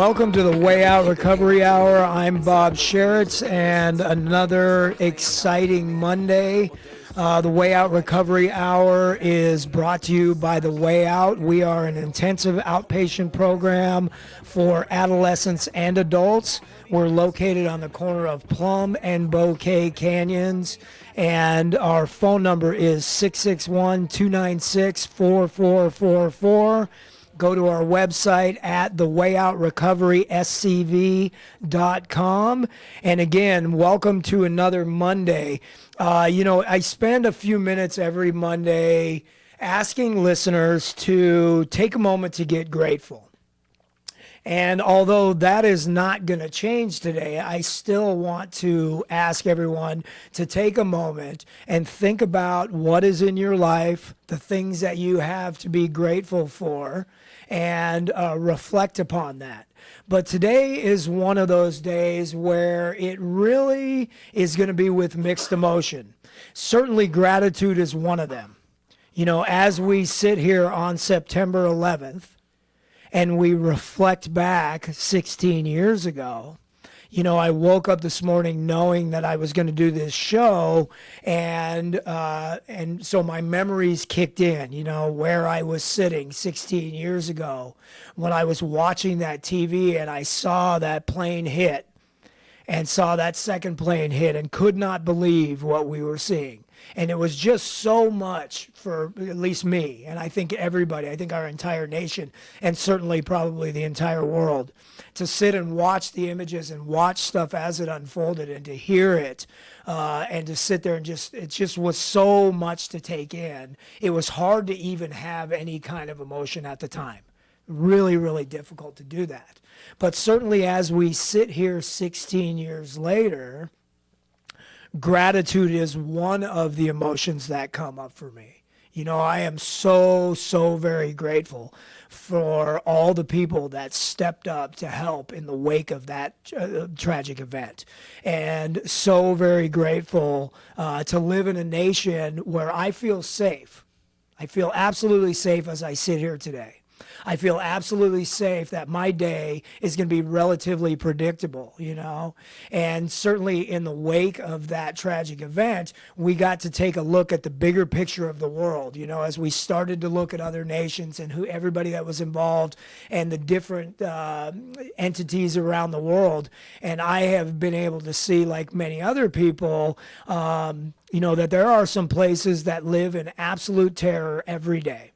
Welcome to the Way Out Recovery Hour. I'm Bob Sheritz, and another exciting Monday. The Way Out Recovery Hour is brought to you by The Way Out. We are an intensive outpatient program for adolescents and adults. We're located on the corner of Plum and Bouquet Canyons, and our phone number is 661-296-4444. Go to our website at thewayoutrocoveryscv.com. And again, welcome to another Monday. I spend a few minutes every Monday asking listeners to take a moment to get grateful. And although that is not going to change today, I still want to ask everyone to take a moment and think about what is in your life, the things that you have to be grateful for, and reflect upon that. But today is one of those days where it really is going to be with mixed emotion. Certainly gratitude is one of them. As we sit here on September 11th, and we reflect back 16 years ago, I woke up this morning knowing that I was going to do this show, and so my memories kicked in, where I was sitting 16 years ago when I was watching that TV and I saw that plane hit and saw that second plane hit and could not believe what we were seeing. And it was just so much for at least me, and I think everybody, I think our entire nation, and certainly probably the entire world, to sit and watch the images and watch stuff as it unfolded and to hear it and to sit there and it just was so much to take in. It was hard to even have any kind of emotion at the time. Really, really difficult to do that. But certainly as we sit here 16 years later, gratitude is one of the emotions that come up for me. I am so very grateful for all the people that stepped up to help in the wake of that tragic event. And so very grateful to live in a nation where I feel safe. I feel absolutely safe as I sit here today. I feel absolutely safe that my day is going to be relatively predictable, And certainly in the wake of that tragic event, we got to take a look at the bigger picture of the world, as we started to look at other nations and everybody that was involved and the different entities around the world. And I have been able to see, like many other people, that there are some places that live in absolute terror every day.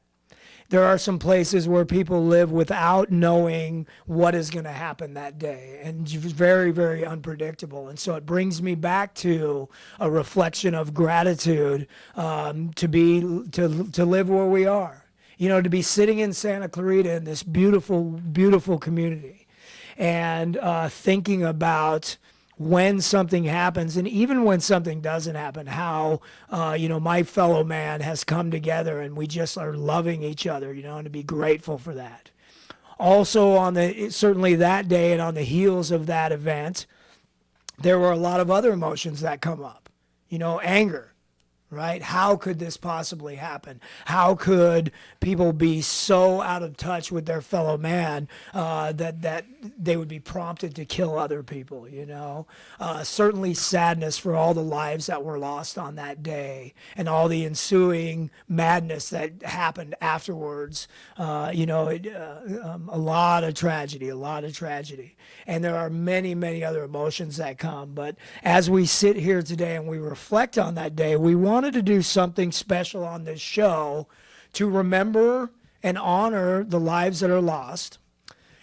There are some places where people live without knowing what is going to happen that day, and it's very, very unpredictable. And so it brings me back to a reflection of gratitude to live where we are, to be sitting in Santa Clarita in this beautiful, beautiful community, and thinking about when something happens, and even when something doesn't happen, how, my fellow man has come together and we just are loving each other, and to be grateful for that. Also certainly that day and on the heels of that event, there were a lot of other emotions that come up, anger. Right? How could this possibly happen? How could people be so out of touch with their fellow man that they would be prompted to kill other people, Certainly sadness for all the lives that were lost on that day and all the ensuing madness that happened afterwards. A lot of tragedy. And there are many, many other emotions that come. But as we sit here today and we reflect on that day, we wanted to do something special on this show to remember and honor the lives that are lost,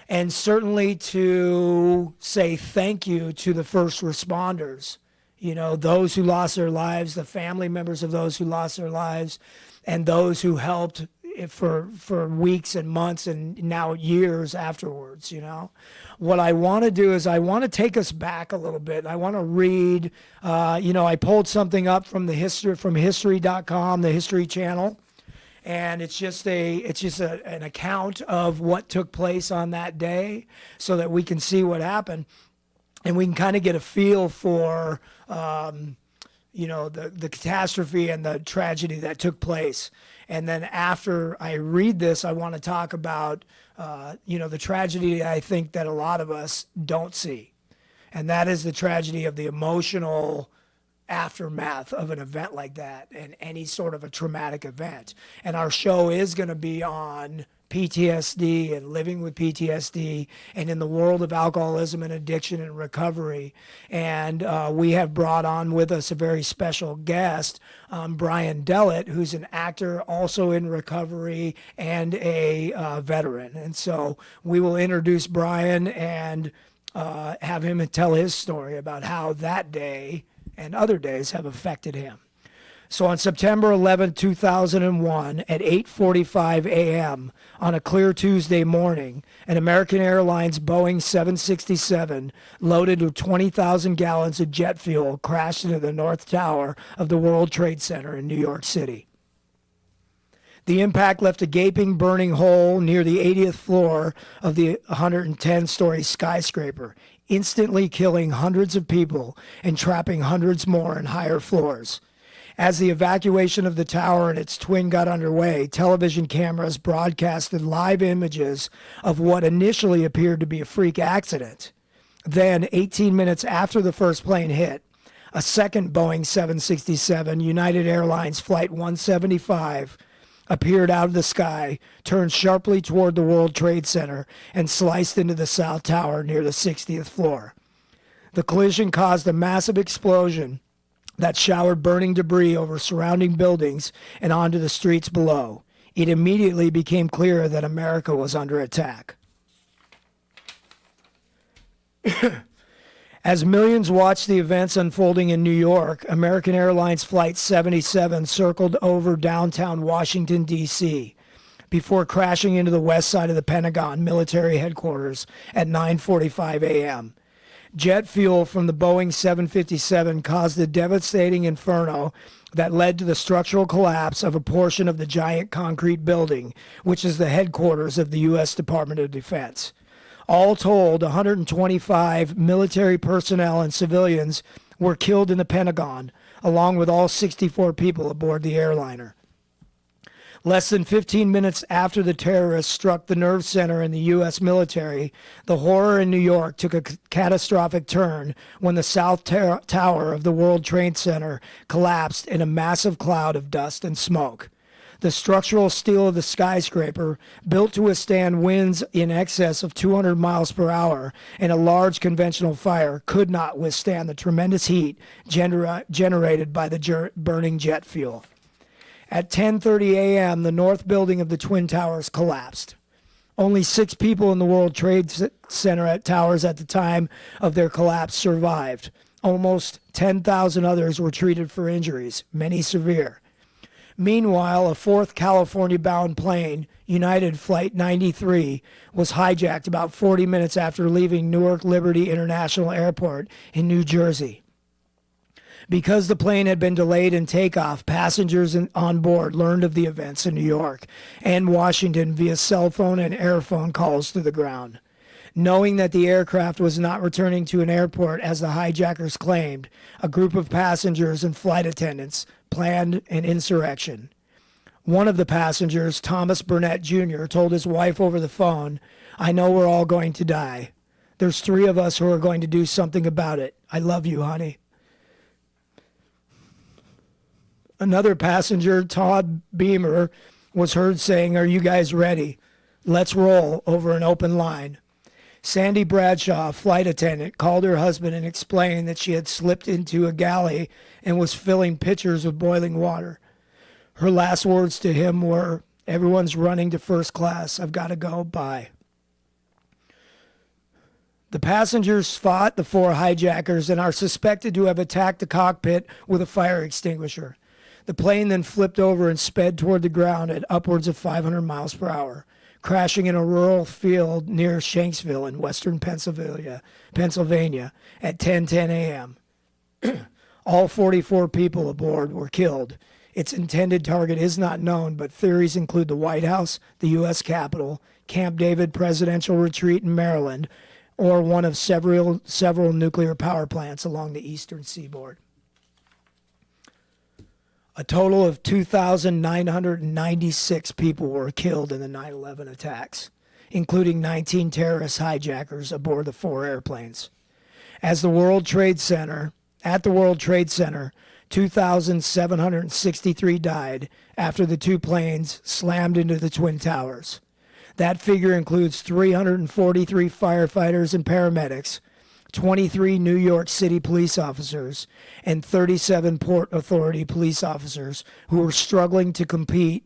and certainly to say thank you to the first responders, those who lost their lives, the family members of those who lost their lives, and those who helped for weeks and months and now years afterwards. What I want to do is I want to take us back a little bit. I want to read, I pulled something up from history.com, the History Channel, and it's just an account of what took place on that day so that we can see what happened and we can kind of get a feel for the catastrophe and the tragedy that took place. And then after I read this, I want to talk about, the tragedy I think that a lot of us don't see. And that is the tragedy of the emotional aftermath of an event like that and any sort of a traumatic event. And our show is going to be on PTSD and living with PTSD and in the world of alcoholism and addiction and recovery. And we have brought on with us a very special guest, Brian Delate, who's an actor also in recovery and a veteran. And so we will introduce Brian and have him tell his story about how that day and other days have affected him. So on September 11, 2001, at 8:45 a.m. on a clear Tuesday morning, an American Airlines Boeing 767 loaded with 20,000 gallons of jet fuel crashed into the North Tower of the World Trade Center in New York City. The impact left a gaping, burning hole near the 80th floor of the 110-story skyscraper, instantly killing hundreds of people and trapping hundreds more in higher floors. As the evacuation of the tower and its twin got underway, television cameras broadcasted live images of what initially appeared to be a freak accident. Then, 18 minutes after the first plane hit, a second Boeing 767, United Airlines Flight 175, appeared out of the sky, turned sharply toward the World Trade Center, and sliced into the South Tower near the 60th floor. The collision caused a massive explosion that showered burning debris over surrounding buildings and onto the streets below. It immediately became clear that America was under attack. As millions watched the events unfolding in New York, American Airlines Flight 77 circled over downtown Washington, D.C., before crashing into the west side of the Pentagon military headquarters at 9:45 a.m. Jet fuel from the Boeing 757 caused a devastating inferno that led to the structural collapse of a portion of the giant concrete building, which is the headquarters of the U.S. Department of Defense. All told, 125 military personnel and civilians were killed in the Pentagon, along with all 64 people aboard the airliner. Less than 15 minutes after the terrorists struck the nerve center in the U.S. military, the horror in New York took a catastrophic turn when the South Tower of the World Trade Center collapsed in a massive cloud of dust and smoke. The structural steel of the skyscraper, built to withstand winds in excess of 200 miles per hour and a large conventional fire, could not withstand the tremendous heat generated by the burning jet fuel. At 10:30 a.m., the north building of the Twin Towers collapsed. Only 6 people in the World Trade Center towers at the time of their collapse survived. Almost 10,000 others were treated for injuries, many severe. Meanwhile, a fourth California-bound plane, United Flight 93, was hijacked about 40 minutes after leaving Newark Liberty International Airport in New Jersey. Because the plane had been delayed in takeoff, passengers on board learned of the events in New York and Washington via cell phone and airphone calls to the ground. Knowing that the aircraft was not returning to an airport as the hijackers claimed, a group of passengers and flight attendants planned an insurrection. One of the passengers, Thomas Burnett Jr., told his wife over the phone, "I know we're all going to die. There's 3 of us who are going to do something about it. I love you, honey." Another passenger, Todd Beamer, was heard saying, "Are you guys ready? Let's roll," over an open line. Sandy Bradshaw, a flight attendant, called her husband and explained that she had slipped into a galley and was filling pitchers with boiling water. Her last words to him were, "Everyone's running to first class. I've got to go. Bye." The passengers fought the 4 hijackers and are suspected to have attacked the cockpit with a fire extinguisher. The plane then flipped over and sped toward the ground at upwards of 500 miles per hour, crashing in a rural field near Shanksville in western Pennsylvania at 10:10 a.m. All 44 people aboard were killed. Its intended target is not known, but theories include the White House, the U.S. Capitol, Camp David Presidential Retreat in Maryland, or one of several nuclear power plants along the eastern seaboard. A total of 2,996 people were killed in the 9/11 attacks, including 19 terrorist hijackers aboard the 4 airplanes. At the World Trade Center, 2,763 died after the 2 planes slammed into the Twin Towers. That figure includes 343 firefighters and paramedics, 23 New York City police officers, and 37 Port Authority police officers who were struggling to complete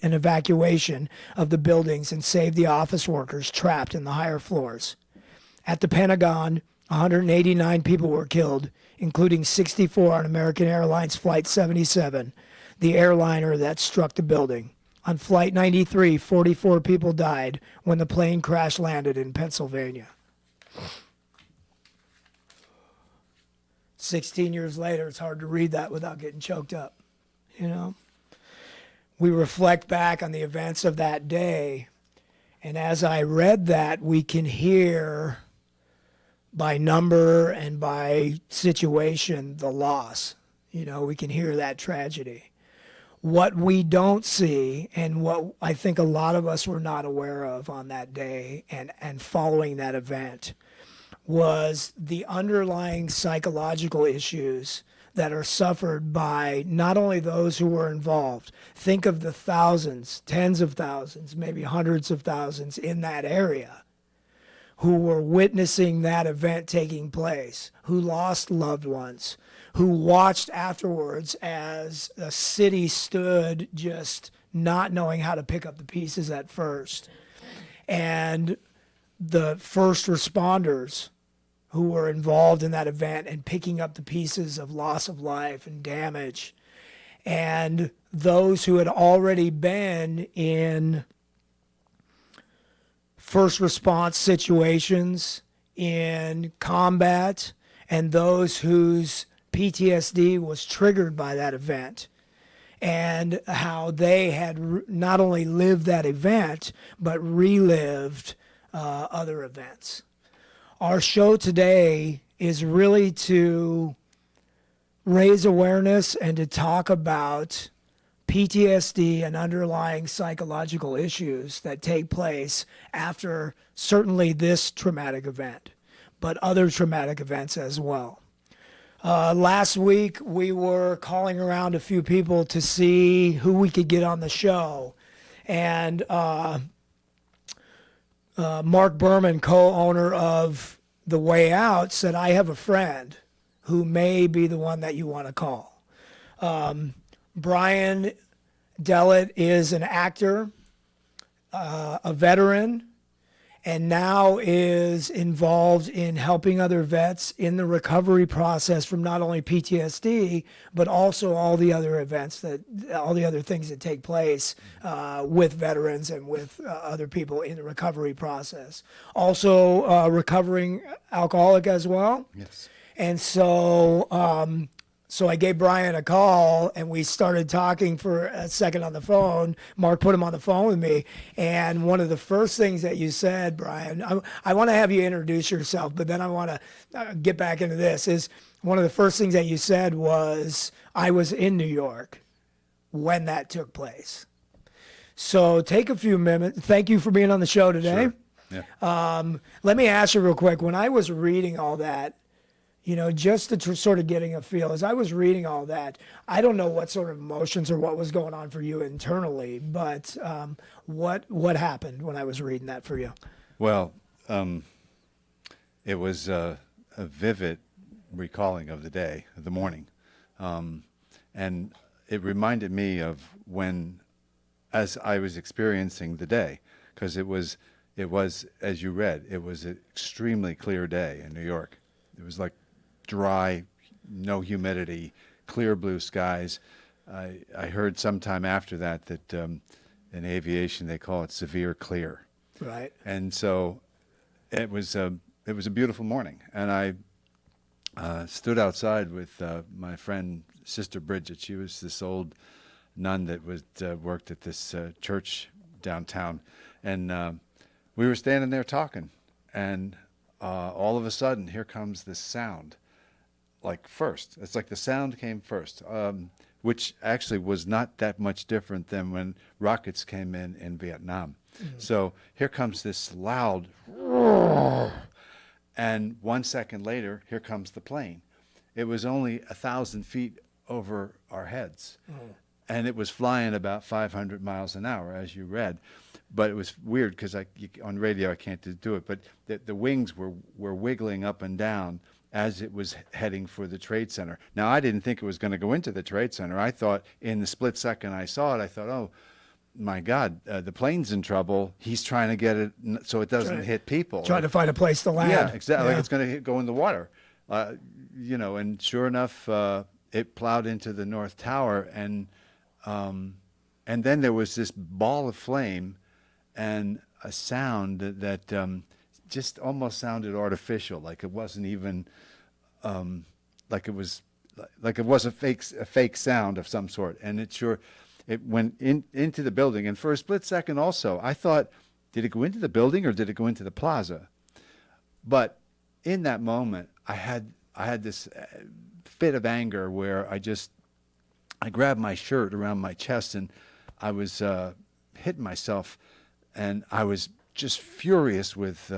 an evacuation of the buildings and save the office workers trapped in the higher floors. At the Pentagon, 189 people were killed, including 64 on American Airlines Flight 77, the airliner that struck the building. On Flight 93, 44 people died when the plane crash landed in Pennsylvania. 16 years later, it's hard to read that without getting choked up, you know? We reflect back on the events of that day, and as I read that, we can hear by number and by situation the loss. You know, we can hear that tragedy. What we don't see, and what I think a lot of us were not aware of on that day and following that event, was the underlying psychological issues that are suffered by not only those who were involved. Think of the thousands, tens of thousands, maybe hundreds of thousands in that area who were witnessing that event taking place, who lost loved ones, who watched afterwards as the city stood just not knowing how to pick up the pieces at first. And the first responders who were involved in that event and picking up the pieces of loss of life and damage, and those who had already been in first response situations, in combat, and those whose PTSD was triggered by that event, and how they had not only lived that event, but relived other events. Our show today is really to raise awareness and to talk about PTSD and underlying psychological issues that take place after certainly this traumatic event, but other traumatic events as well. Last week, we were calling around a few people to see who we could get on the show. And Mark Berman, co-owner of The Way Out, said, I have a friend who may be the one that you want to call. Brian Delate is an actor, a veteran, and now is involved in helping other vets in the recovery process from not only PTSD, but also all the other events all the other things that take place with veterans and with other people in the recovery process. Also recovering alcoholic as well. Yes. And so I gave Brian a call, and we started talking for a second on the phone. Mark put him on the phone with me, and one of the first things that you said, Brian, I want to have you introduce yourself, but then I want to get back into this, is one of the first things that you said was, I was in New York when that took place. So take a few minutes. Thank you for being on the show today. Sure. Yeah. Let me ask you real quick. When I was reading all that, you know, just to sort of getting a feel, as I was reading all that, I don't know what sort of emotions or what was going on for you internally, but what happened when I was reading that for you? Well, it was a vivid recalling of the day, of the morning. And it reminded me of when, as I was experiencing the day, because it was, as you read, it was an extremely clear day in New York. It was like dry, no humidity, clear blue skies. I heard sometime after that in aviation they call it severe clear. Right. And so it was a beautiful morning, and I stood outside with my friend Sister Bridget. She was this old nun that worked at this church downtown, and we were standing there talking, and all of a sudden here comes this sound. Like first, it's like the sound came first. which actually was not that much different than when rockets came in Vietnam. So here comes this loud, and 1 second later, here comes the plane. It was only 1,000 feet over our heads, and it was flying about 500 miles an hour, as you read. But it was weird because on radio I can't do it. But the wings were wiggling up and down as it was heading for the Trade Center. Now, I didn't think it was going to go into the Trade Center. I thought in the split second I saw it, I thought, oh, my God, the plane's in trouble. He's trying to get it so it doesn't hit people. Trying to find a place to land. Yeah, exactly. Like it's going to go in the water. And sure enough, it plowed into the North Tower, and then there was this ball of flame and a sound that just almost sounded artificial, like it wasn't even, like it was a fake sound of some sort. And it went into the building. And for a split second also, I thought, did it go into the building or did it go into the plaza? But in that moment, I had this fit of anger where I grabbed my shirt around my chest, and I was hitting myself, and I was just furious with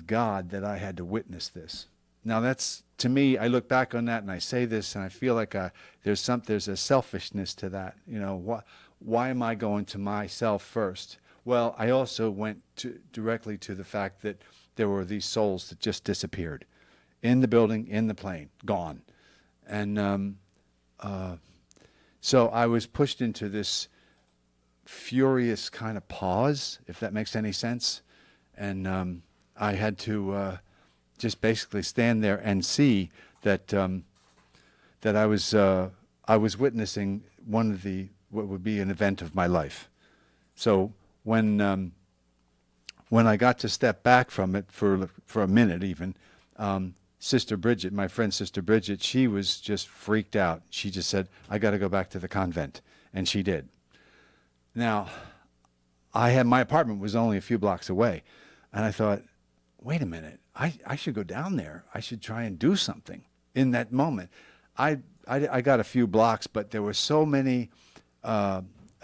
God that I had to witness this. Now that's, to me, I look back on that and I say this, and I feel like there's a selfishness to that. Why am I going to myself first? Well, I also went directly to the fact that there were these souls that just disappeared in the building, in the plane, gone. And so I was pushed into this furious kind of pause, if that makes any sense. And I had to just basically stand there and see that that I was witnessing what would be an event of my life. So when I got to step back from it for a minute even, Sister Bridget, my friend Sister Bridget, she was just freaked out. She just said, I got to go back to the convent. And she did. Now, my apartment was only a few blocks away. And I thought, wait a minute, I should go down there. I should try and do something in that moment. I got a few blocks, but there were so many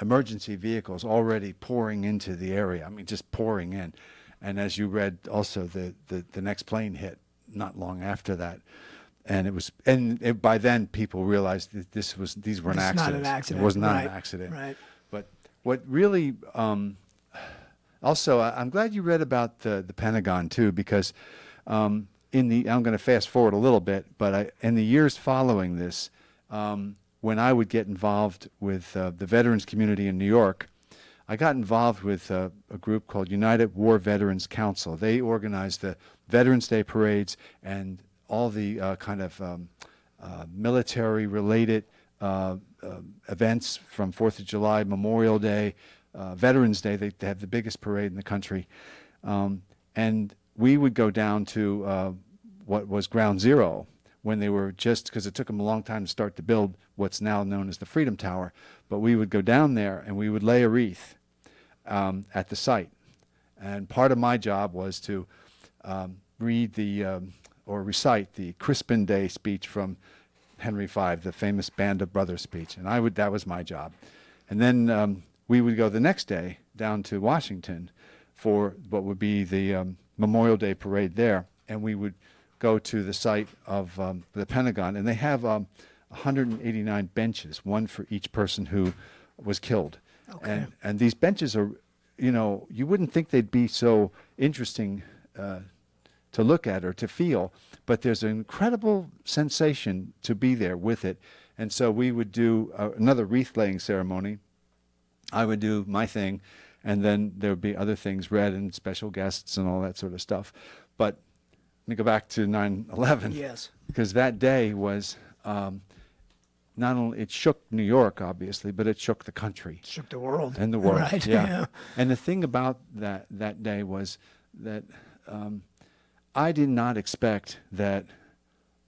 emergency vehicles already pouring into the area. I mean, just pouring in. And as you read also, the next plane hit not long after that. And by then people realized that these were accidents. Not an accident. It was not Right. an accident. Right. But what really, also, I'm glad you read about the Pentagon too, because I'm going to fast forward a little bit, but in the years following this, when I would get involved with the veterans community in New York, I got involved with a group called United War Veterans Council. They organized the Veterans Day parades and all the kind of military-related events from 4th of July, Memorial Day, Veterans Day. They have the biggest parade in the country. And we would go down to what was Ground Zero when they were because it took them a long time to start to build what's now known as the Freedom Tower. But we would go down there and we would lay a wreath at the site. And part of my job was to read or recite the Crispin Day speech from Henry V, the famous Band of Brothers speech. And that was my job. And then we would go the next day down to Washington for what would be the Memorial Day parade there. And we would go to the site of the Pentagon. And they have 189 benches, one for each person who was killed. Okay. And these benches are, you wouldn't think they'd be so interesting to look at or to feel, but there's an incredible sensation to be there with it. And so we would do another wreath-laying ceremony. I would do my thing, and then there would be other things read and special guests and all that sort of stuff. But let me go back to 9/11. Yes. Because that day was not only, it shook New York, obviously, but it shook the country. It shook the world. And the world, Right. yeah. And the thing about that day was that I did not expect that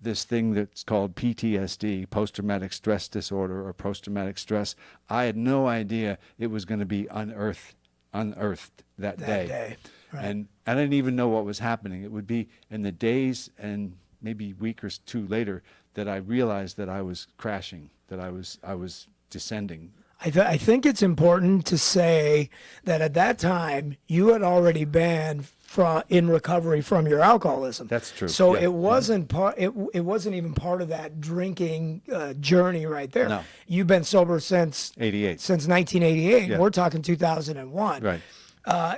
this thing that's called PTSD, post-traumatic stress disorder or post-traumatic stress, I had no idea it was going to be unearthed that day. Right. And I didn't even know what was happening. It would be in the days and maybe a week or two later that I realized that I was crashing. that I was descending. I think it's important to say that at that time you had already been in recovery from your alcoholism. That's true. So Yeah. it wasn't it wasn't even part of that drinking journey right there. No. You've been sober since 88. 1988. Yeah. We're talking 2001. Right.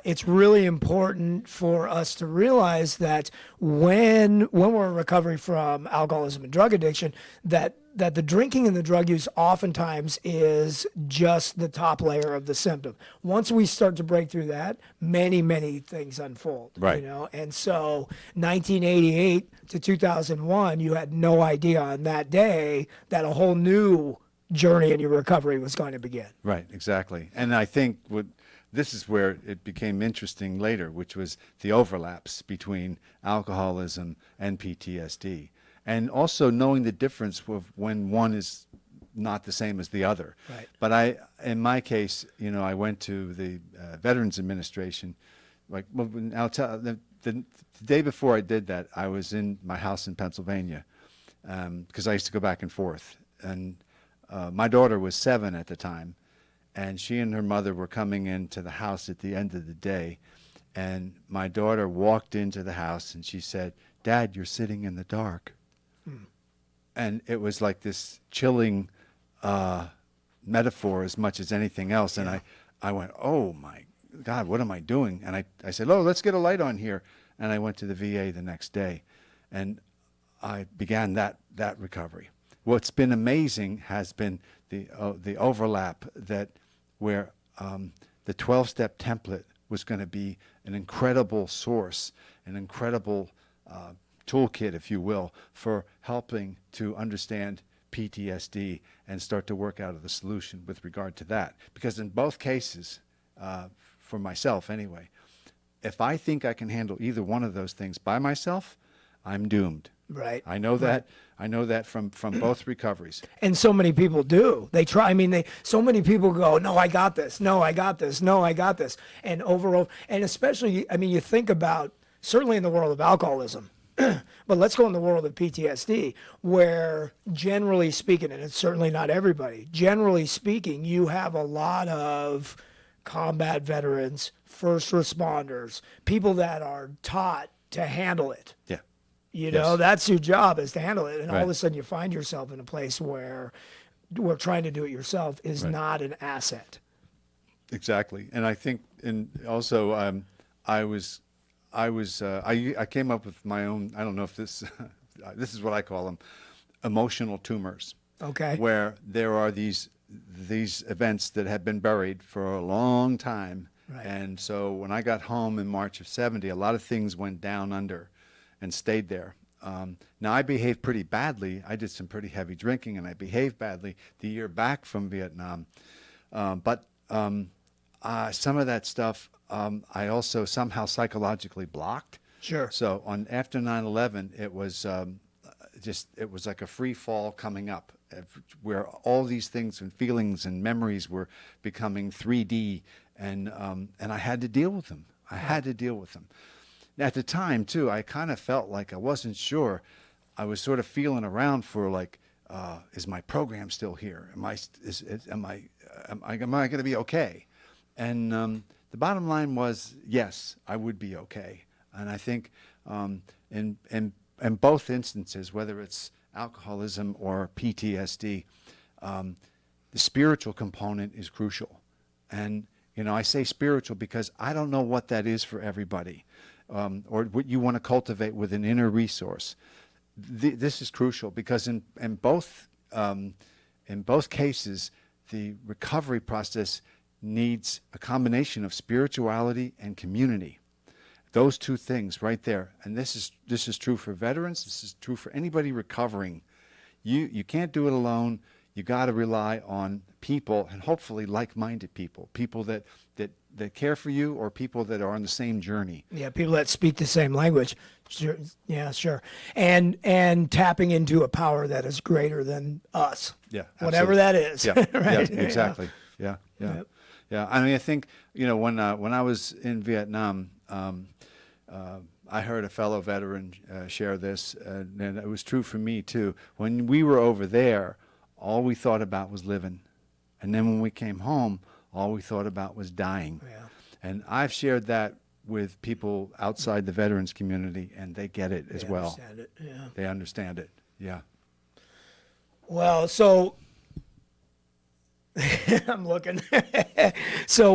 It's really important for us to realize that when we're in recovery from alcoholism and drug addiction, that the drinking and the drug use oftentimes is just the top layer of the symptom. Once we start to break through that, many things unfold. Right. You know, and so 1988 to 2001, you had no idea on that day that a whole new journey in your recovery was going to begin. Right. Exactly. And I think this is where it became interesting later, which was the overlaps between alcoholism and PTSD. And also knowing the difference of when one is not the same as the other. Right. But in my case, I went to the Veterans Administration. I'll tell the day before I did that, I was in my house in Pennsylvania because I used to go back and forth. And my daughter was 7 at the time. And she and her mother were coming into the house at the end of the day. And my daughter walked into the house and she said, "Dad, you're sitting in the dark." And it was like this chilling metaphor as much as anything else. And I went, "Oh my God, what am I doing?" And I said, "Oh, let's get a light on here." And I went to the VA the next day. And I began that recovery. What's been amazing has been the overlap where the 12-step template was going to be an incredible source, an incredible toolkit, if you will, for helping to understand PTSD and start to work out of the solution with regard to that. Because in both cases, for myself anyway, if I think I can handle either one of those things by myself, I'm doomed. Right. I know that. Right. I know that from both recoveries. And so many people do. They try. I mean, so many people go, "No, I got this. No, I got this. No, I got this." And overall, and especially, I mean, you think about certainly in the world of alcoholism, but let's go in the world of PTSD, where generally speaking, and it's certainly not everybody, generally speaking, you have a lot of combat veterans, first responders, people that are taught to handle it. Yeah. You know, that's your job, is to handle it. And all Right. of a sudden you find yourself in a place where trying to do it yourself is Right. not an asset. Exactly. And I think, and also, I came up with my own, I don't know if this, this is what I call them, emotional tumors. Okay. Where there are these events that have been buried for a long time. Right. And so when I got home in March of 70, a lot of things went down under and stayed there. Now, I behaved pretty badly. I did some pretty heavy drinking, and I behaved badly the year back from Vietnam. But some of that stuff I also somehow psychologically blocked. Sure. So after 9/11, it was it was like a free fall coming up, where all these things and feelings and memories were becoming 3D, and I had to deal with them. I had to deal with them. At the time, too, I kind of felt like I wasn't sure. I was sort of feeling around for like, is my program still here? Am I going to be okay? And the bottom line was, yes, I would be okay. And I think in both instances, whether it's alcoholism or PTSD, the spiritual component is crucial. And I say spiritual because I don't know what that is for everybody. Or what you want to cultivate with an inner resource. This is crucial because in both cases, the recovery process needs a combination of spirituality and community. Those two things right there. And this is true for veterans. This is true for anybody recovering. You can't do it alone. You got to rely on people, and hopefully like-minded people that care for you, or people that are on the same journey. Yeah, people that speak the same language. Sure. Yeah, sure. And tapping into a power that is greater than us. Yeah, whatever that is. Yeah, right? yeah, exactly. Yeah. Yep. Yeah. I mean, I think when I was in Vietnam, I heard a fellow veteran share this, and it was true for me too. When we were over there, all we thought about was living. And then when we came home, all we thought about was dying. Yeah. And I've shared that with people outside the veterans community, and they get it as well. Understand it. Yeah. They understand it. Yeah. Well, so I'm looking. So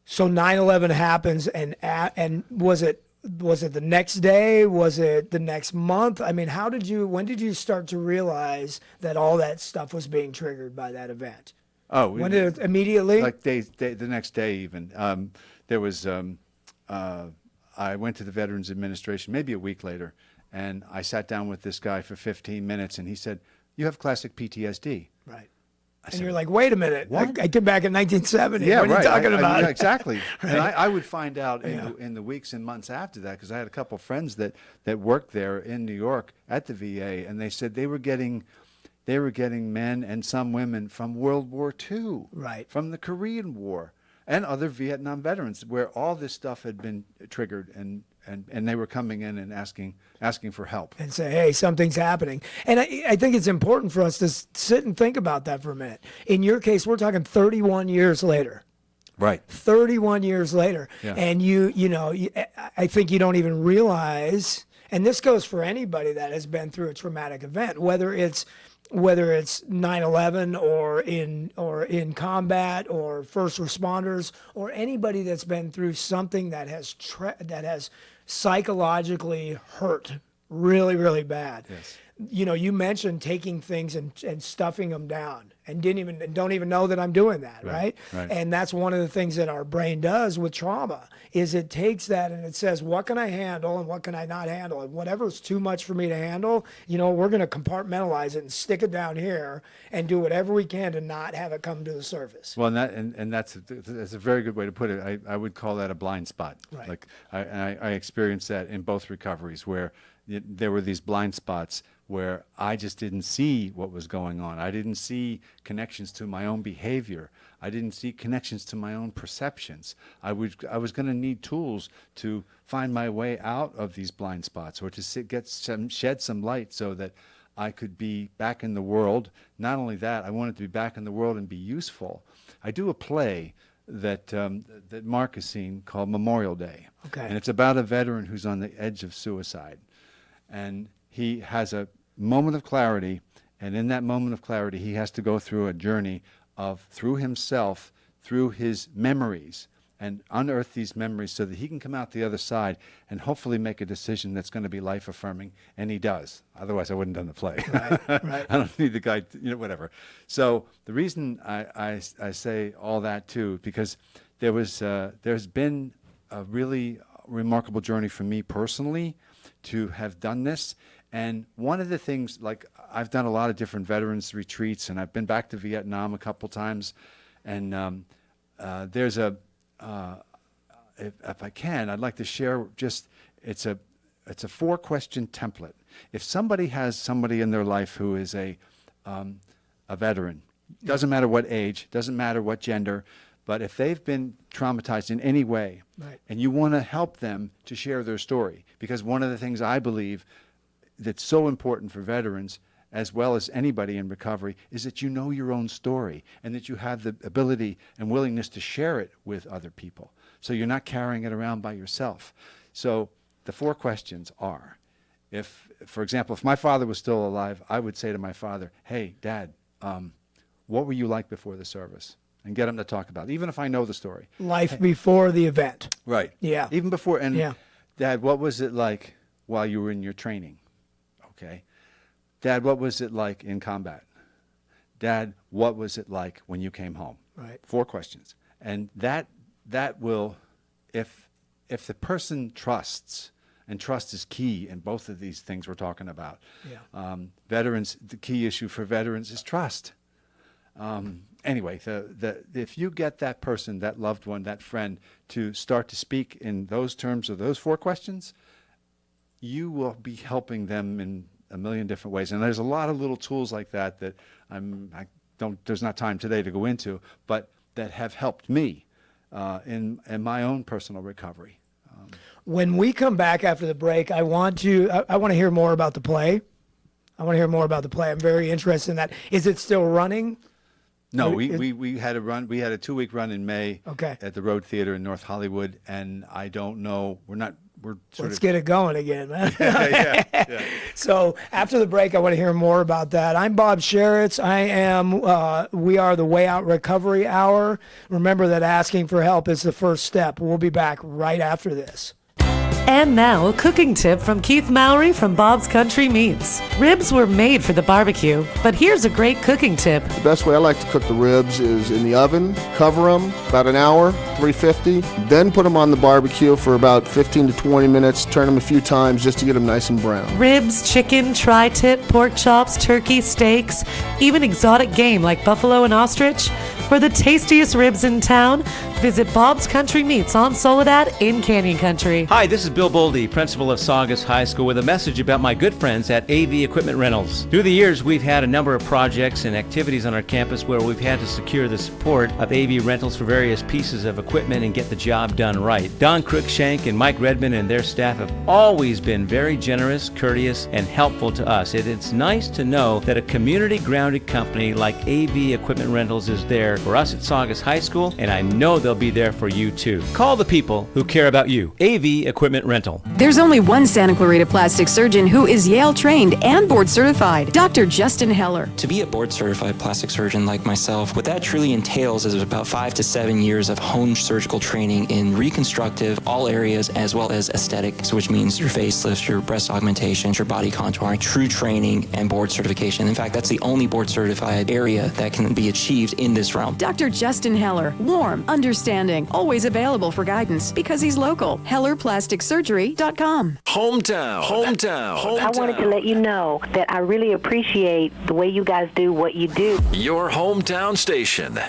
so 9/11 happens, and was it the next day? Was it the next month? I mean, when did you start to realize that all that stuff was being triggered by that event? Oh, When did it immediately? like the next day even. There was I went to the Veterans Administration maybe a week later, and I sat down with this guy for 15 minutes, and he said, "You have classic PTSD." Right. I And said, you're like, wait a minute. What? I came back in 1970. Yeah, what are right. you talking about? Yeah, exactly. Right. And I would find out Yeah. in the weeks and months after that, because I had a couple friends that worked there in New York at the VA, and they said they were getting men and some women from World War II, Right. from the Korean War, and other Vietnam veterans, where all this stuff had been triggered, and they were coming in and asking for help. And say, hey, something's happening. And I think it's important for us to sit and think about that for a minute. In your case, we're talking 31 years later. Right. 31 years later. Yeah. And I think you don't even realize, and this goes for anybody that has been through a traumatic event, whether it's 9/11 or in combat or first responders or anybody that's been through something that has psychologically hurt really, really bad. Yes. You mentioned taking things and stuffing them down and don't even know that I'm doing that, right? Right. And that's one of the things that our brain does with trauma is it takes that and it says, what can I handle and what can I not handle? And whatever's too much for me to handle, we're going to compartmentalize it and stick it down here and do whatever we can to not have it come to the surface. Well, and that's a very good way to put it. I would call that a blind spot. Right. Like I experienced that in both recoveries where there were these blind spots where I just didn't see what was going on. I didn't see connections to my own behavior. I didn't see connections to my own perceptions. I was going to need tools to find my way out of these blind spots, or to shed some light so that I could be back in the world. Not only that, I wanted to be back in the world and be useful. I do a play that Mark has seen called Memorial Day. Okay. And it's about a veteran who's on the edge of suicide. And he has a moment of clarity, and in that moment of clarity, he has to go through a journey through himself, through his memories, and unearth these memories so that he can come out the other side and hopefully make a decision that's going to be life-affirming, and he does. Otherwise, I wouldn't have done the play. Right. I don't need the guy, whatever. So the reason I say all that, too, because there's been a really remarkable journey for me personally to have done this. And one of the things, like I've done a lot of different veterans retreats, and I've been back to Vietnam a couple times, and there's if I can, I'd like to share it's a 4-question template. If somebody has somebody in their life who is a veteran, doesn't matter what age, doesn't matter what gender, but if they've been traumatized in any way, Right. and you want to help them to share their story, because one of the things I believe that's so important for veterans, as well as anybody in recovery, is that you know your own story and that you have the ability and willingness to share it with other people. So you're not carrying it around by yourself. So the 4 questions are, for example, if my father was still alive, I would say to my father, hey, Dad, what were you like before the service? And get him to talk about it, even if I know the story. Life before the event. Right. Yeah. Even before. And Yeah. Dad, what was it like while you were in your training? Okay. Dad, what was it like in combat? Dad, what was it like when you came home? Right. 4 questions. And that will, if the person trusts, and trust is key in both of these things we're talking about. Yeah. Veterans, the key issue for veterans is trust. Anyway, if you get that person, that loved one, that friend, to start to speak in those terms of those 4 questions, you will be helping them in a million different ways. And there's a lot of little tools like that there's not time today to go into, but that have helped me in my own personal recovery. When we come back after the break, I want to hear more about the play. I want to hear more about the play. I'm very interested in that. Is it still running? No, we had a run. We had a 2-week run in May. Okay. At the Road Theater in North Hollywood, and I don't know. Let's get it going again, man. Yeah. So after the break, I want to hear more about that. I'm Bob Sheritz. We are the Way Out Recovery Hour. Remember that asking for help is the first step. We'll be back right after this. And now, a cooking tip from Keith Mowry from Bob's Country Meats. Ribs were made for the barbecue, but here's a great cooking tip. The best way I like to cook the ribs is in the oven, cover them about an hour, 350, then put them on the barbecue for about 15 to 20 minutes, turn them a few times just to get them nice and brown. Ribs, chicken, tri-tip, pork chops, turkey, steaks, even exotic game like buffalo and ostrich. For the tastiest ribs in town, visit Bob's Country Meats on Soledad in Canyon Country. Hi, this is Bill Boldy, principal of Saugus High School, with a message about my good friends at AV Equipment Rentals. Through the years, we've had a number of projects and activities on our campus where we've had to secure the support of AV Rentals for various pieces of equipment and get the job done right. Don Cruikshank and Mike Redmond and their staff have always been very generous, courteous, and helpful to us. It's nice to know that a community-grounded company like AV Equipment Rentals is there for us at Saugus High School, and I know they'll be there for you too. Call the people who care about you. AV Equipment Rental. There's only one Santa Clarita plastic surgeon who is Yale trained and board certified, Dr. Justin Heller. To be a board certified plastic surgeon like myself, what that truly entails is about 5 to 7 years of honed surgical training in reconstructive, all areas, as well as aesthetics, which means your facelifts, your breast augmentations, your body contouring, true training, and board certification. In fact, that's the only board certified area that can be achieved in this realm. Dr. Justin Heller, warm, understanding, always available for guidance because he's local. HellerPlasticSurgery.com. Hometown. I wanted to let you know that I really appreciate the way you guys do what you do. Your hometown station.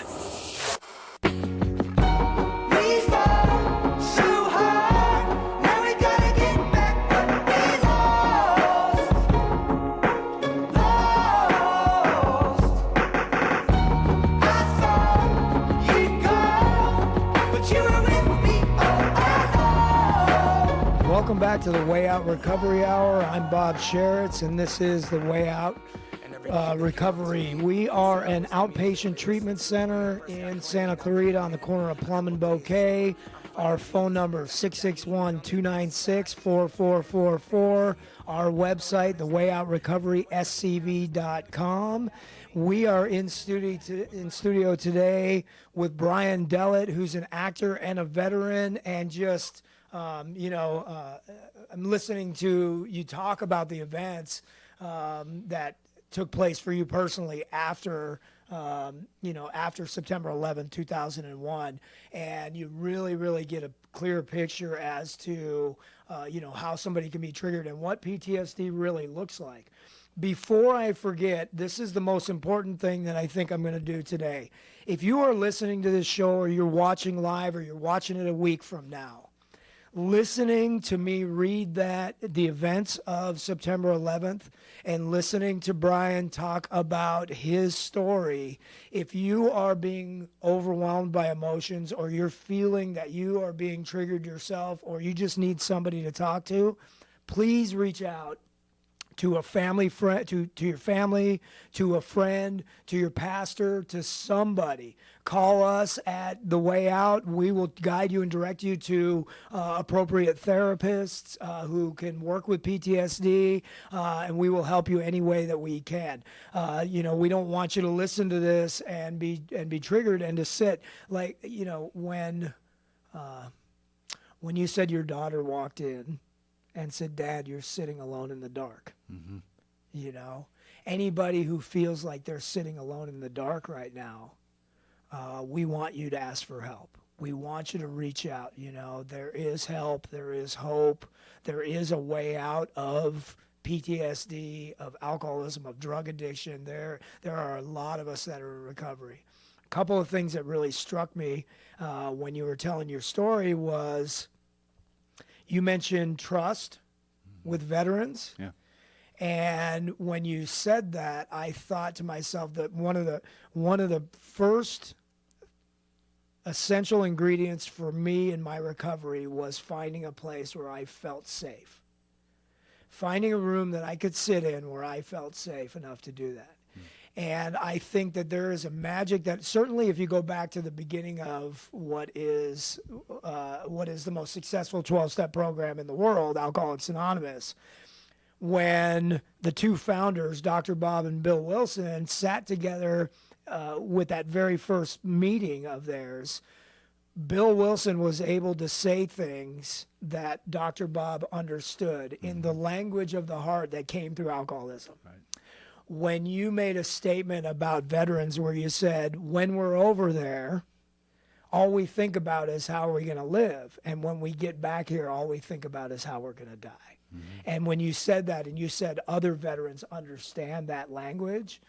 Welcome back to the Way Out Recovery Hour. I'm Bob Sheritz, and this is the Way Out Recovery. We are an outpatient treatment center in Santa Clarita on the corner of Plum and Bouquet. Our phone number is 661-296-4444. Our website, thewayoutrrecoveryscv.com. We are in studio today with Brian Delate, who's an actor and a veteran, and just I'm listening to you talk about the events that took place for you personally after September 11, 2001, and you really get a clear picture as to how somebody can be triggered and what PTSD really looks like. Before I forget, this is the most important thing that I think I'm going to do today. If you are listening to this show, or you're watching live, or you're watching it a week from now, listening to me read the events of September 11th and listening to Brian talk about his story, if you are being overwhelmed by emotions, or you're feeling that you are being triggered yourself, or you just need somebody to talk to, please reach out to a family friend, to your family, to a friend, to your pastor, to somebody. Call us at The Way Out. We will guide you and direct you to appropriate therapists who can work with PTSD, and we will help you any way that we can. We don't want you to listen to this and be triggered and to sit like, when you said your daughter walked in and said, "Dad, you're sitting alone in the dark." Mm-hmm. Anybody who feels like they're sitting alone in the dark right now, we want you to ask for help. We want you to reach out. There is help. There is hope. There is a way out of PTSD, of alcoholism, of drug addiction. There are a lot of us that are in recovery. A couple of things that really struck me when you were telling your story was you mentioned trust with veterans. Yeah. And when you said that, I thought to myself that one of the first essential ingredients for me in my recovery was finding a place where I felt safe. finding a room that I could sit in where I felt safe enough to do that. And I think that there is a magic that certainly if you go back to the beginning of what is the most successful 12-step program in the world, Alcoholics Anonymous, when the two founders, Dr. Bob and Bill Wilson, sat together with that very first meeting of theirs, Bill Wilson was able to say things that Dr. Bob understood in the language of the heart that came through alcoholism. Right. When you made a statement about veterans where you said, when we're over there, all we think about is how we're going to live. And when we get back here, all we think about is how we're going to die. And when you said that, and you said other veterans understand that language,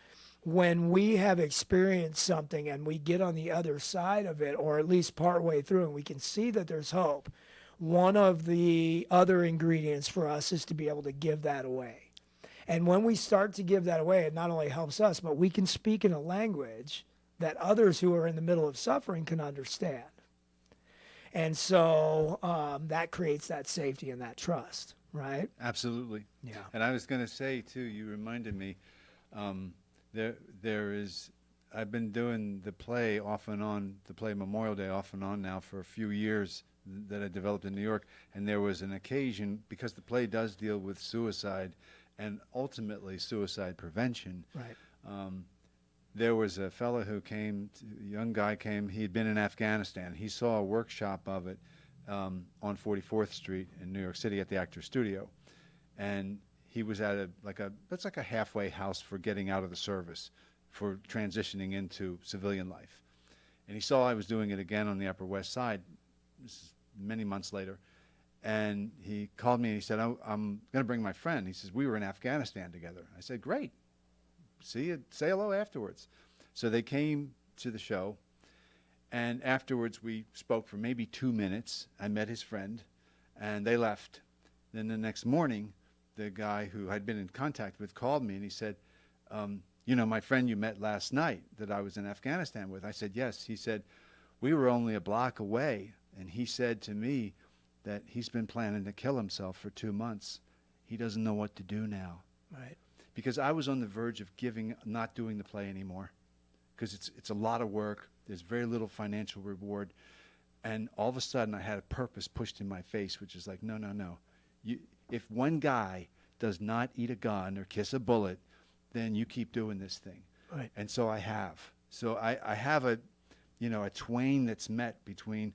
when we have experienced something and we get on the other side of it, or at least partway through, and we can see that there's hope, one of the other ingredients for us is to be able to give that away. And when we start to give that away, it not only helps us, but we can speak in a language that others who are in the middle of suffering can understand. And so that creates that safety and that trust, right? Absolutely. Yeah. And I was going to say, too, you reminded me, I've been doing the play off and on, the play Memorial Day off and on now for a few years that I developed in New York. And there was an occasion, because the play does deal with suicide and ultimately suicide prevention. Right. There was a fellow who came, a young guy came, he had been in Afghanistan. He saw a workshop of it on 44th Street in New York City at the Actors Studio. And he was at that's like a halfway house for getting out of the service, for transitioning into civilian life. And he saw I was doing it again on the Upper West Side, this is many months later. And he called me and he said, I'm going to bring my friend. He says, we were in Afghanistan together. I said, great. See you, say hello afterwards. So they came to the show, and afterwards we spoke for maybe 2 minutes. I met his friend, and they left. Then the next morning, the guy who I'd been in contact with called me, and he said, you know, my friend you met last night that I was in Afghanistan with. I said, yes. He said, we were only a block away, and he said to me that he's been planning to kill himself for 2 months. He doesn't know what to do now. Right. Because I was on the verge of not doing the play anymore, because it's a lot of work. There's very little financial reward. And all of a sudden I had a purpose pushed in my face, which is like, no. If one guy does not eat a gun or kiss a bullet, then you keep doing this thing. Right. And so I have. So I have a twain that's met between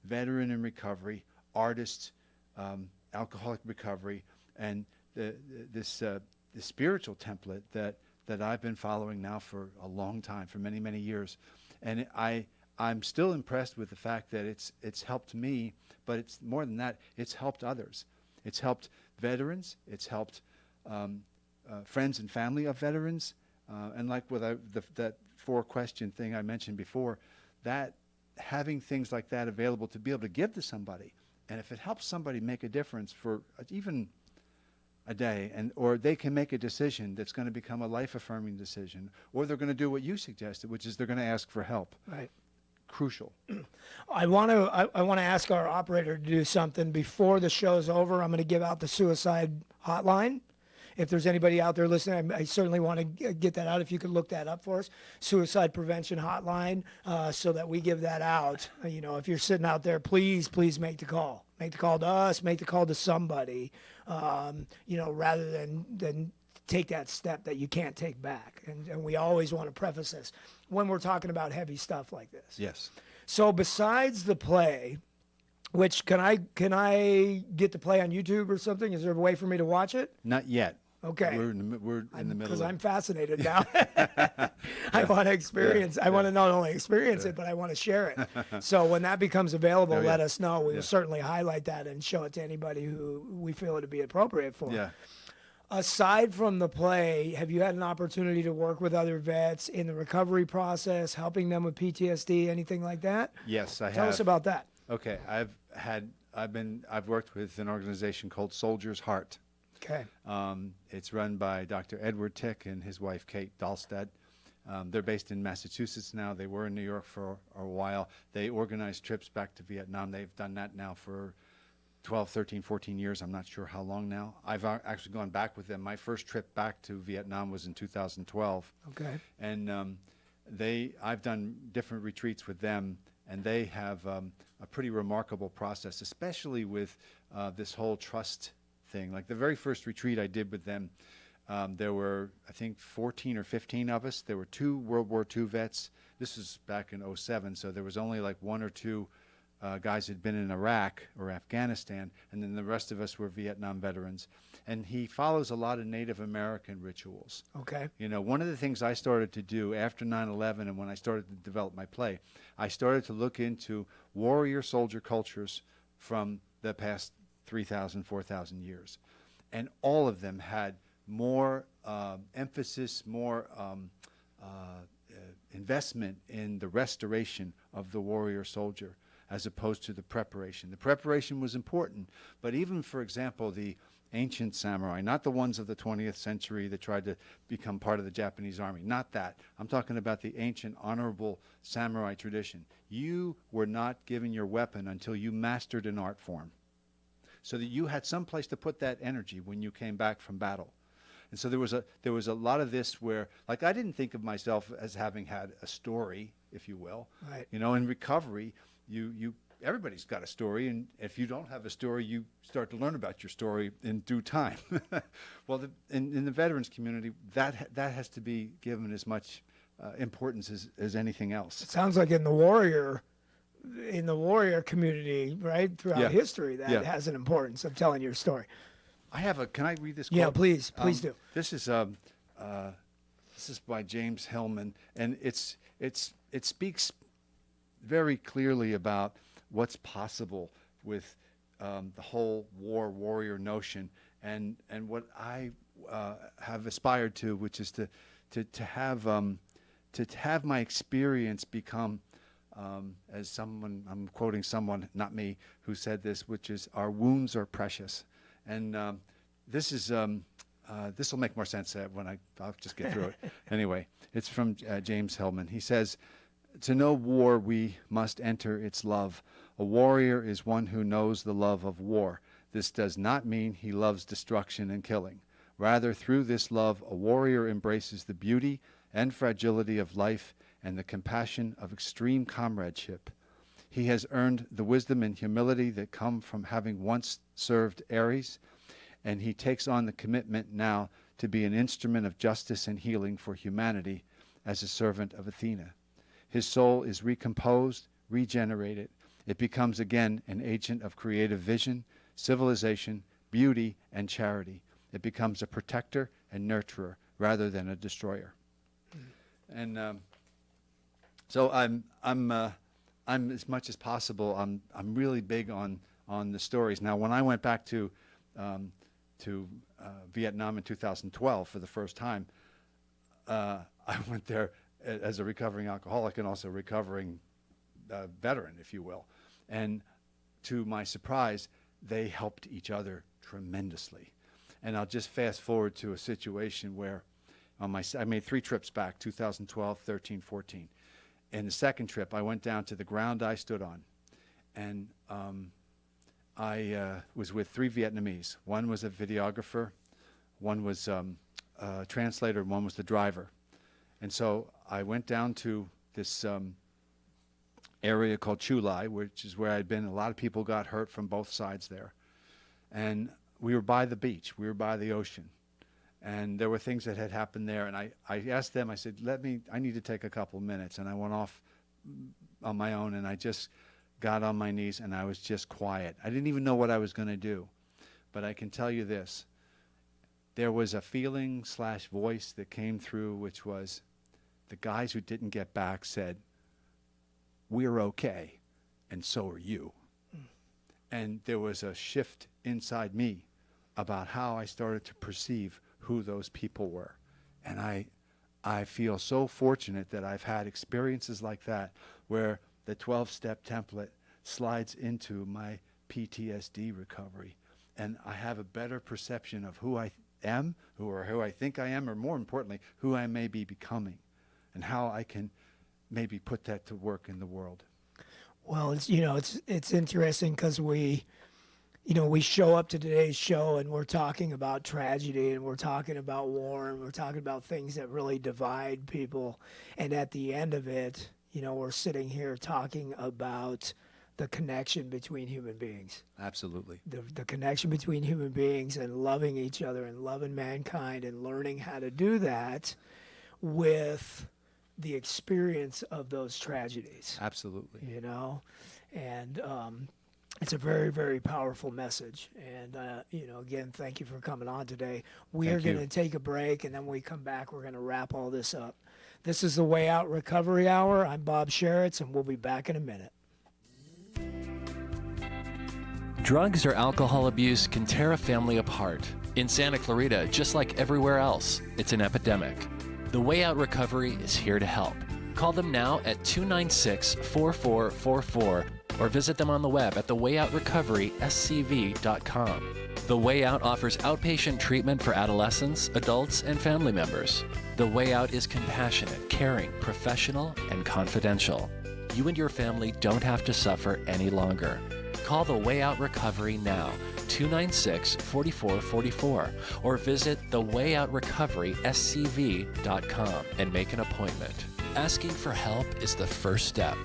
veteran in recovery, artist, alcoholic recovery, and the spiritual template that I've been following now for a long time, for many, many years. And I'm still impressed with the fact that it's helped me, but it's more than that, it's helped others. It's helped veterans, it's helped friends and family of veterans, and like with that 4-question thing I mentioned before, that having things like that available to be able to give to somebody, and if it helps somebody make a difference for even a day, or they can make a decision that's going to become a life-affirming decision, or they're going to do what you suggested, which is they're going to ask for help. Right. Crucial. I want to ask our operator to do something before the show's over. I'm going to give out the suicide hotline. If there's anybody out there listening, I certainly want to get that out. If you could look that up for us, suicide prevention hotline, so that we give that out. You know, if you're sitting out there, please make the call. Make the call to us. Make the call to somebody. You know, rather than take that step that you can't take back. And we always want to preface this when we're talking about heavy stuff like this. Yes. So besides the play, which can I get the play on YouTube or something? Is there a way for me to watch it? Not yet. Okay. We're in the middle. Because I'm fascinated now. I want to experience. I want to not only experience it, but I want to share it. So when that becomes available, let us know. We will certainly highlight that and show it to anybody who we feel it to be appropriate for. Yeah. Aside from the play, have you had an opportunity to work with other vets in the recovery process, helping them with PTSD, anything like that? Yes, I have. Tell us about that. Okay, I've worked with an organization called Soldier's Heart. Okay. It's run by Dr. Edward Tick and his wife Kate Dahlstedt. They're based in Massachusetts now. They were in New York for a while. They organized trips back to Vietnam. They've done that now for 12, 13, 14 years. I'm not sure how long now. I've actually gone back with them. My first trip back to Vietnam was in 2012. Okay. And I've done different retreats with them, and they have a pretty remarkable process, especially with this whole trust thing. Like the very first retreat I did with them, there were, I think, 14 or 15 of us. There were 2 World War II vets. This was back in '07, so there was only like 1 or 2 guys who'd been in Iraq or Afghanistan, and then the rest of us were Vietnam veterans. And he follows a lot of Native American rituals. Okay. You know, one of the things I started to do after 9/11 and when I started to develop my play, I started to look into warrior soldier cultures from the past 3,000, 4,000 years. And all of them had more emphasis, more investment in the restoration of the warrior soldier as opposed to the preparation. The preparation was important, but even, for example, the ancient samurai, not the ones of the 20th century that tried to become part of the Japanese army, not that. I'm talking about the ancient honorable samurai tradition. You were not given your weapon until you mastered an art form, so that you had some place to put that energy when you came back from battle. And so there was a lot of this where, like, I didn't think of myself as having had a story, if you will. Right. You know, in recovery, everybody's got a story, and if you don't have a story, you start to learn about your story in due time. Well, in the veterans community, that has to be given as much importance as anything else. It sounds like in the warrior community, right, throughout history, that has an importance of telling your story. Can I read this quote? Yeah, please do. This is by James Hillman, and it speaks very clearly about what's possible with the whole warrior notion, and what I have aspired to, which is to have my experience become, as someone, I'm quoting someone, not me, who said this, which is, our wounds are precious. And this will make more sense when I'll just get through it. Anyway, it's from James Hillman. He says, "To know war, we must enter its love. A warrior is one who knows the love of war. This does not mean he loves destruction and killing. Rather, through this love, a warrior embraces the beauty and fragility of life and the compassion of extreme comradeship. He has earned the wisdom and humility that come from having once served Ares, and he takes on the commitment now to be an instrument of justice and healing for humanity as a servant of Athena. His soul is recomposed, regenerated. It becomes again an agent of creative vision, civilization, beauty, and charity. It becomes a protector and nurturer rather than a destroyer." And so I'm as much as possible, I'm really big on the stories. Now, when I went back to Vietnam in 2012 for the first time, I went there as a recovering alcoholic and also recovering veteran, if you will. And to my surprise, they helped each other tremendously. And I'll just fast forward to a situation where I made 3 trips back, 2012, 13, 14. And the second trip, I went down to the ground I stood on, and I was with 3 Vietnamese. One was a videographer, one was a translator, and one was the driver. And so I went down to this area called Chu Lai, which is where I'd been. A lot of people got hurt from both sides there. And we were by the beach. We were by the ocean. And there were things that had happened there. And I asked them, I said, I need to take a couple minutes. And I went off on my own, and I just got on my knees, and I was just quiet. I didn't even know what I was going to do. But I can tell you this. There was a feeling/voice that came through, which was, the guys who didn't get back said, "We're okay, and so are you." And there was a shift inside me about how I started to perceive who those people were. And I feel so fortunate that I've had experiences like that, where the 12-step template slides into my PTSD recovery. And I have a better perception of who I am, who I think I am, or more importantly, who I may be becoming, and how I can maybe put that to work in the world. Well, it's interesting because we show up to today's show and we're talking about tragedy and we're talking about war and we're talking about things that really divide people. And at the end of it, we're sitting here talking about the connection between human beings. Absolutely. The connection between human beings and loving each other and loving mankind and learning how to do that with the experience of those tragedies. Absolutely. And it's a very, very powerful message. And, again, thank you for coming on today. We are going to take a break, and then when we come back, we're going to wrap all this up. This is the Way Out Recovery Hour. I'm Bob Sheritz, and we'll be back in a minute. Drugs or alcohol abuse can tear a family apart. In Santa Clarita, just like everywhere else, it's an epidemic. The Way Out Recovery is here to help. Call them now at 296-4444 or visit them on the web at thewayoutrocoveryscv.com. The Way Out offers outpatient treatment for adolescents, adults, and family members. The Way Out is compassionate, caring, professional, and confidential. You and your family don't have to suffer any longer. Call the Way Out Recovery now, 296-4444, or visit thewayoutrocoveryscv.com and make an appointment. Asking for help is the first step.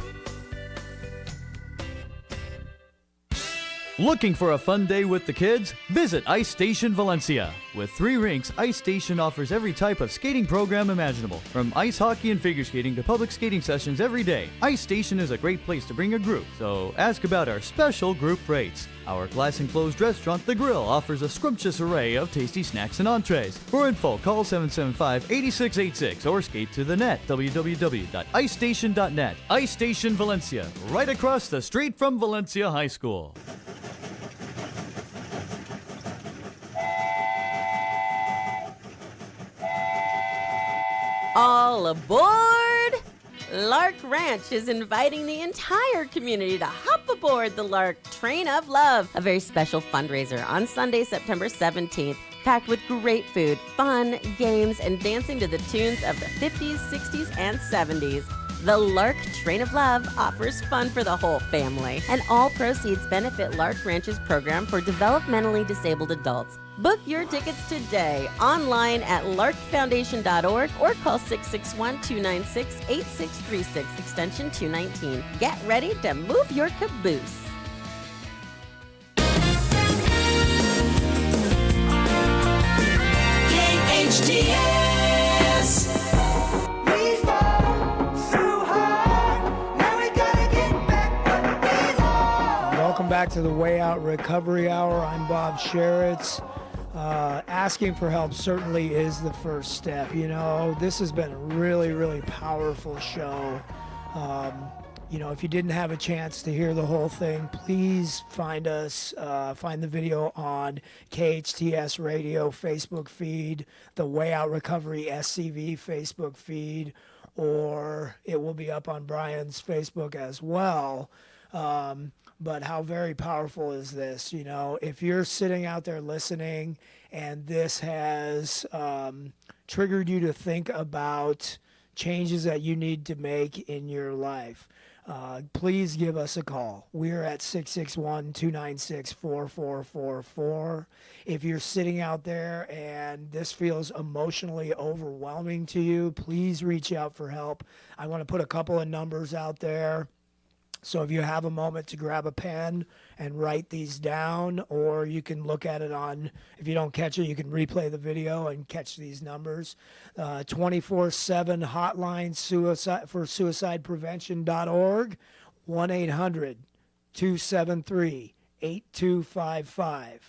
Looking for a fun day with the kids? Visit Ice Station Valencia. With 3 rinks, Ice Station offers every type of skating program imaginable, from ice hockey and figure skating to public skating sessions every day. Ice Station is a great place to bring a group, so ask about our special group rates. Our glass-enclosed restaurant, The Grill, offers a scrumptious array of tasty snacks and entrees. For info, call 775-8686 or skate to the net, www.icestation.net. Ice Station Valencia, right across the street from Valencia High School. All aboard! Lark Ranch is inviting the entire community to hop aboard the Lark Train of Love, a very special fundraiser on Sunday, September 17th, packed with great food, fun, games, and dancing to the tunes of the 50s, 60s, and 70s. The Lark Train of Love offers fun for the whole family, and all proceeds benefit Lark Ranch's program for developmentally disabled adults. Book your tickets today online at larkfoundation.org or call 661-296-8636, extension 219. Get ready to move your caboose. KHTS. Welcome back to the Way Out Recovery Hour. I'm Bob Sheritz. Asking for help certainly is the first step. This has been a really, really powerful show. If you didn't have a chance to hear the whole thing, please find the video on KHTS Radio Facebook feed, the Way Out Recovery SCV Facebook feed, or it will be up on Brian's Facebook as well. But how very powerful is this? If you're sitting out there listening and this has triggered you to think about changes that you need to make in your life, please give us a call. We're at 661-296-4444. If you're sitting out there and this feels emotionally overwhelming to you, please reach out for help. I want to put a couple of numbers out there. So if you have a moment to grab a pen and write these down, or you can look at it if you don't catch it, you can replay the video and catch these numbers. 24/7 hotline for suicideprevention.org, 1-800-273-8255.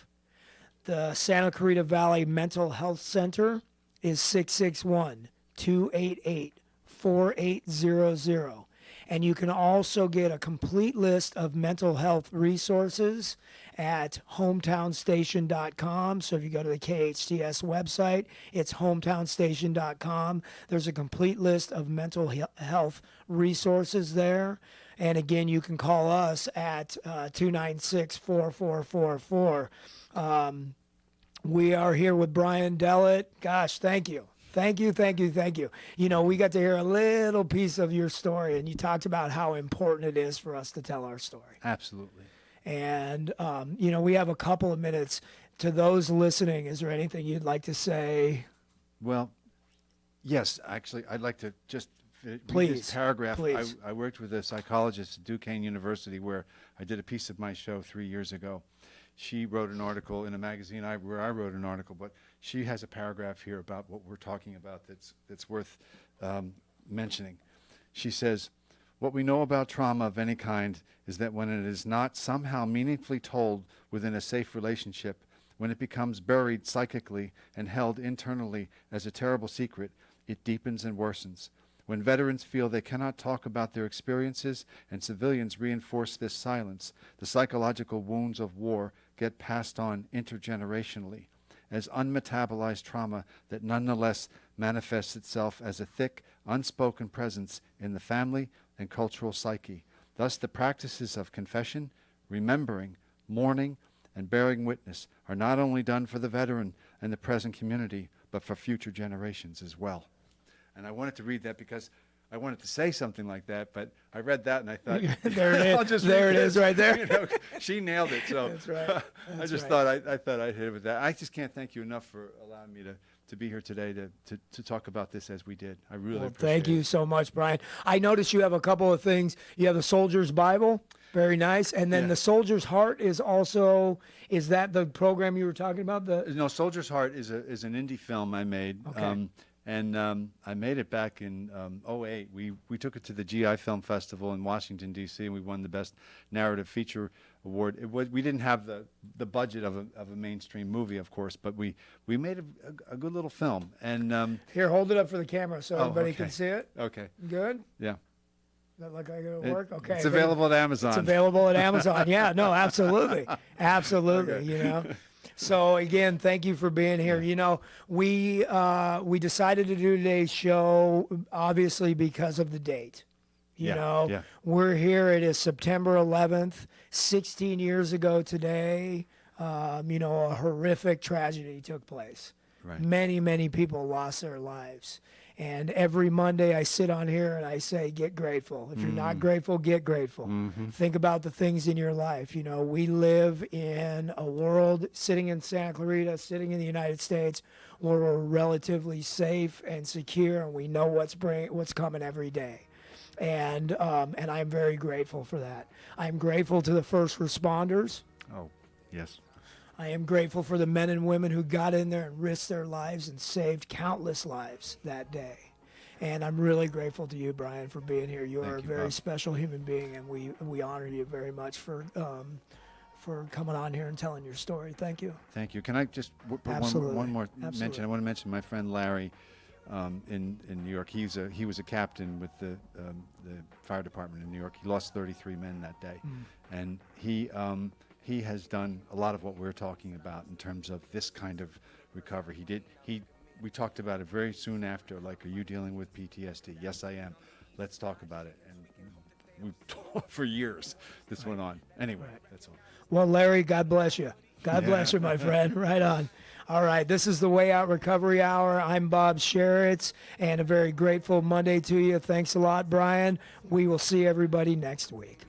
The Santa Clarita Valley Mental Health Center is 661-288-4800. And you can also get a complete list of mental health resources at hometownstation.com. So if you go to the KHTS website, it's hometownstation.com. There's a complete list of mental health resources there. And again, you can call us at 296-4444. We are here with Brian Delate. Gosh, thank you. Thank you. We got to hear a little piece of your story, and you talked about how important it is for us to tell our story. Absolutely. And, we have a couple of minutes. To those listening, is there anything you'd like to say? Well, yes, actually, I'd like to just read Please, this paragraph. please. I worked with a psychologist at Duquesne University where I did a piece of my show 3 years ago. She wrote an article in a magazine where I wrote an article, but she has a paragraph here about what we're talking about that's worth mentioning. She says, "What we know about trauma of any kind is that when it is not somehow meaningfully told within a safe relationship, when it becomes buried psychically and held internally as a terrible secret, it deepens and worsens. When veterans feel they cannot talk about their experiences and civilians reinforce this silence, the psychological wounds of war get passed on intergenerationally as unmetabolized trauma that nonetheless manifests itself as a thick, unspoken presence in the family and cultural psyche. Thus, the practices of confession, remembering, mourning, and bearing witness are not only done for the veteran and the present community, but for future generations as well." And I wanted to read that because I wanted to say something like that, but I read that and I thought, There it is. I'll just There read it is this. right there. She nailed it. So That's right. I just thought I thought I'd hit it with that. I just can't thank you enough for allowing me to be here today to talk about this as we did. I really appreciate Thank you it. so much, Brian. I noticed you have a couple of things. You have the Soldier's Bible, very nice, and then Yeah. the Soldier's Heart is also. Is that the program you were talking about? No, Soldier's Heart is an indie film I made. Okay. I made it back in '08. We took it to the GI Film Festival in Washington, D.C., and we won the Best Narrative Feature Award. We didn't have the budget of a mainstream movie, of course, but we made a good little film. And Here, hold it up for the camera so everybody can okay. see it. Okay. Good? Yeah. Does that look like it'll work? Okay. It's available at Amazon. It's available at Amazon. Yeah, no, absolutely. Absolutely, Okay. So again, thank you for being here. We decided to do today's show obviously because of the date. Yeah. We're here. It is September 11th, 16 years ago today. A horrific tragedy took place. Right. Many, many people lost their lives. And every Monday I sit on here and I say, get grateful. If you're not grateful, get grateful. Mm-hmm. Think about the things in your life. We live in a world, sitting in Santa Clarita, sitting in the United States, where we're relatively safe and secure, and we know what's coming every day. And I'm very grateful for that. I'm grateful to the first responders. Oh, yes. I am grateful for the men and women who got in there and risked their lives and saved countless lives that day. And I'm really grateful to you, Brian, for being here. You are a very Bob. special human being, and we honor you very much for coming on here and telling your story. Thank you. Thank you. Can I just put Absolutely. one more Absolutely. mention? I want to mention my friend Larry in New York. He was a captain with the fire department in New York. He lost 33 men that day, and he has done a lot of what we're talking about in terms of this kind of recovery. We talked about it very soon after, like, are you dealing with PTSD? Yes, I am. Let's talk about it. And we've talked for years. This went on. Anyway, that's all. Well, Larry, God bless you. God bless you, my friend. Right on. All right, this is the Way Out Recovery Hour. I'm Bob Sheritz, and a very grateful Monday to you. Thanks a lot, Brian. We will see everybody next week.